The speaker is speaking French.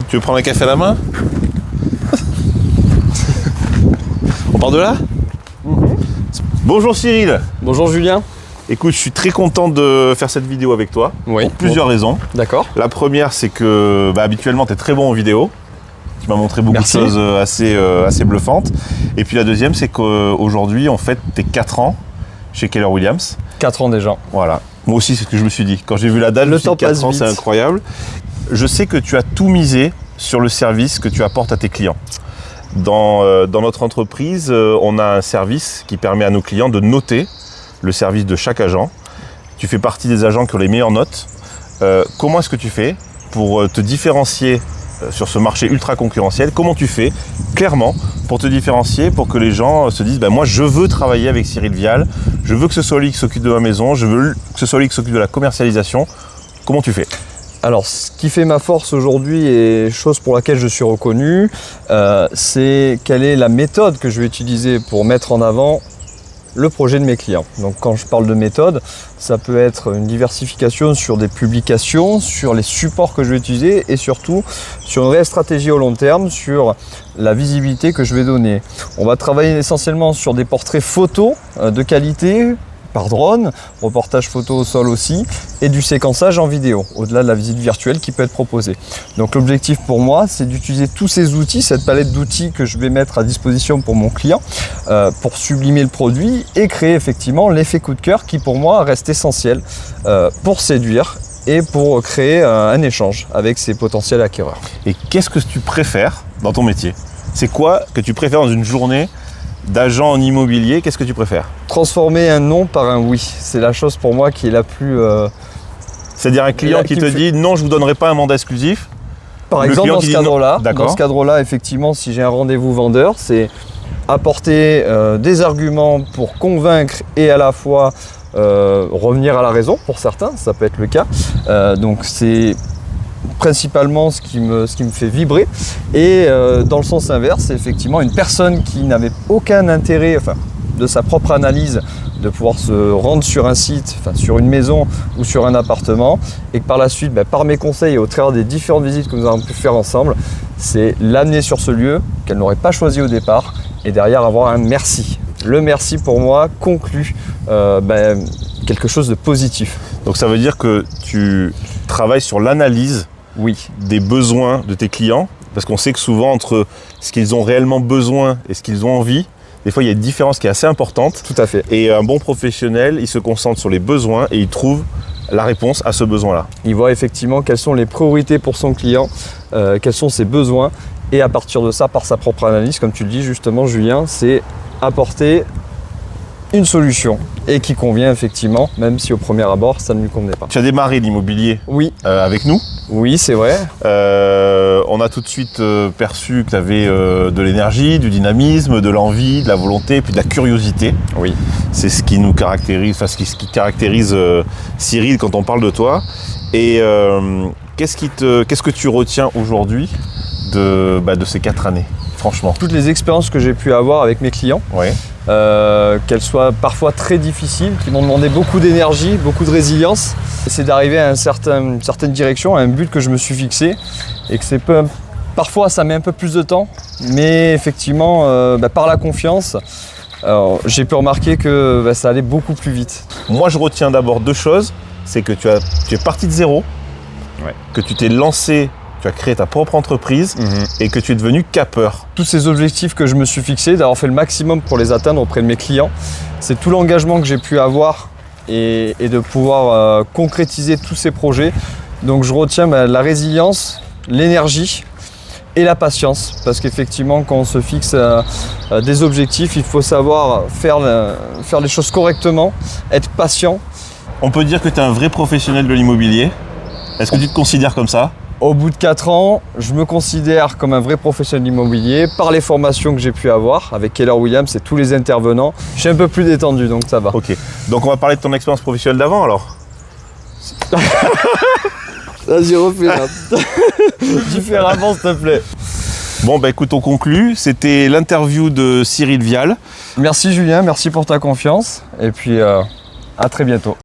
Tu veux prendre un café à la main? On part de là? Bonjour Cyril. Bonjour Julien. Écoute, je suis très content de faire cette vidéo avec toi, Oui. pour plusieurs raisons. D'accord. La première, c'est que habituellement, tu es très bon en vidéo. Tu m'as montré beaucoup Merci. de choses assez bluffantes. Et puis la deuxième, c'est qu'aujourd'hui, on fête tes 4 ans chez Keller Williams. 4 ans déjà. Voilà. Moi aussi, c'est ce que je me suis dit. Quand j'ai vu la date, je me Le suis dit temps 4 passe ans, vite. c'est incroyable. Je sais que tu as tout misé sur le service que tu apportes à tes clients. Dans notre entreprise, on a un service qui permet à nos clients de noter le service de chaque agent. Tu fais partie des agents qui ont les meilleures notes. Comment est-ce que tu fais pour te différencier sur ce marché ultra concurrentiel? Comment tu fais clairement pour te différencier, pour que les gens se disent moi je veux travailler avec Cyril Vial, je veux que ce soit lui qui s'occupe de ma maison, je veux que ce soit lui qui s'occupe de la commercialisation. Comment tu fais? Alors, ce qui fait ma force aujourd'hui et chose pour laquelle je suis reconnu, c'est quelle est la méthode que je vais utiliser pour mettre en avant le projet de mes clients. Donc quand je parle de méthode, ça peut être une diversification sur des publications, sur les supports que je vais utiliser et surtout sur une réelle stratégie au long terme, sur la visibilité que je vais donner. On va travailler essentiellement sur des portraits photos de qualité, par drone, reportage photo au sol aussi, et du séquençage en vidéo, au-delà de la visite virtuelle qui peut être proposée. Donc l'objectif pour moi, c'est d'utiliser tous ces outils, cette palette d'outils que je vais mettre à disposition pour mon client, pour sublimer le produit et créer effectivement l'effet coup de cœur qui pour moi reste essentiel pour séduire et pour créer un échange avec ses potentiels acquéreurs. Et qu'est-ce que tu préfères dans ton métier? C'est quoi que tu préfères dans une journée d'agent en immobilier? Qu'est-ce que tu préfères? Transformer un non par un oui, c'est la chose pour moi qui est la plus... C'est-à-dire un client qui te dit non, je ne vous donnerai pas un mandat exclusif. Par Le exemple, client dans qui ce dit non. cadre-là, D'accord. dans ce cadre-là, effectivement, si j'ai un rendez-vous vendeur, c'est apporter des arguments pour convaincre et à la fois revenir à la raison pour certains, ça peut être le cas. Donc c'est principalement ce qui me fait vibrer. Et dans le sens inverse, c'est effectivement une personne qui n'avait aucun intérêt, enfin, de sa propre analyse, de pouvoir se rendre sur un site, enfin, sur une maison ou sur un appartement, et que par la suite, par mes conseils et au travers des différentes visites que nous avons pu faire ensemble, c'est l'amener sur ce lieu qu'elle n'aurait pas choisi au départ, et derrière avoir un merci. Le merci pour moi conclut quelque chose de positif. Donc ça veut dire que tu travailles sur l'analyse des besoins de tes clients, parce qu'on sait que souvent entre ce qu'ils ont réellement besoin et ce qu'ils ont envie, des fois il y a une différence qui est assez importante. Tout à fait. Et un bon professionnel, il se concentre sur les besoins et il trouve la réponse à ce besoin-là. Il voit effectivement quelles sont les priorités pour son client, quels sont ses besoins, et à partir de ça, par sa propre analyse, comme tu le dis justement Julien, c'est apporter une solution et qui convient effectivement, même si au premier abord ça ne lui convenait pas. Tu as démarré l'immobilier Oui. avec nous. Oui, c'est vrai. On a tout de suite perçu que tu avais de l'énergie, du dynamisme, de l'envie, de la volonté, puis de la curiosité. Oui. C'est ce qui nous caractérise, enfin ce qui caractérise Cyril quand on parle de toi. Et qu'est-ce que tu retiens aujourd'hui de ces 4 années, franchement? Toutes les expériences que j'ai pu avoir avec mes clients, Ouais. qu'elles soient parfois très difficiles, qui m'ont demandé beaucoup d'énergie, beaucoup de résilience, c'est d'arriver à une certaine direction, à un but que je me suis fixé, et que parfois ça met un peu plus de temps, mais effectivement par la confiance, j'ai pu remarquer que ça allait beaucoup plus vite. Moi je retiens d'abord 2 choses, c'est que tu es parti de zéro, que tu t'es lancé, tu as créé ta propre entreprise et que tu es devenu capeur. Tous ces objectifs que je me suis fixés, d'avoir fait le maximum pour les atteindre auprès de mes clients, c'est tout l'engagement que j'ai pu avoir et de pouvoir concrétiser tous ces projets. Donc je retiens la résilience, l'énergie et la patience, parce qu'effectivement quand on se fixe des objectifs, il faut savoir faire les choses correctement, être patient. On peut dire que tu es un vrai professionnel de l'immobilier. Est-ce que tu te considères comme ça? Au bout de 4 ans, je me considère comme un vrai professionnel immobilier par les formations que j'ai pu avoir avec Keller Williams et tous les intervenants. Je suis un peu plus détendu, donc ça va. Ok, donc on va parler de ton expérience professionnelle d'avant alors. Vas-y, refais-la. Différemment, s'il te plaît. Bon, écoute, on conclut. C'était l'interview de Cyril Vial. Merci Julien, merci pour ta confiance et puis à très bientôt.